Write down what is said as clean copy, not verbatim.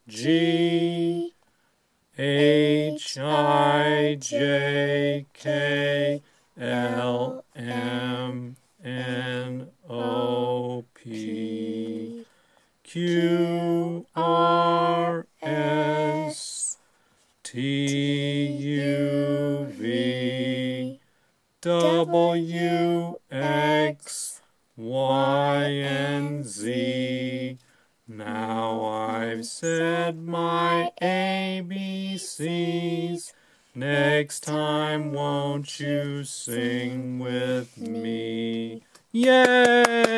G H I J K L M N O P Q R S T U V W X Y and Z. Now I've said my ABCs. Next time, won't you sing with me? Yay!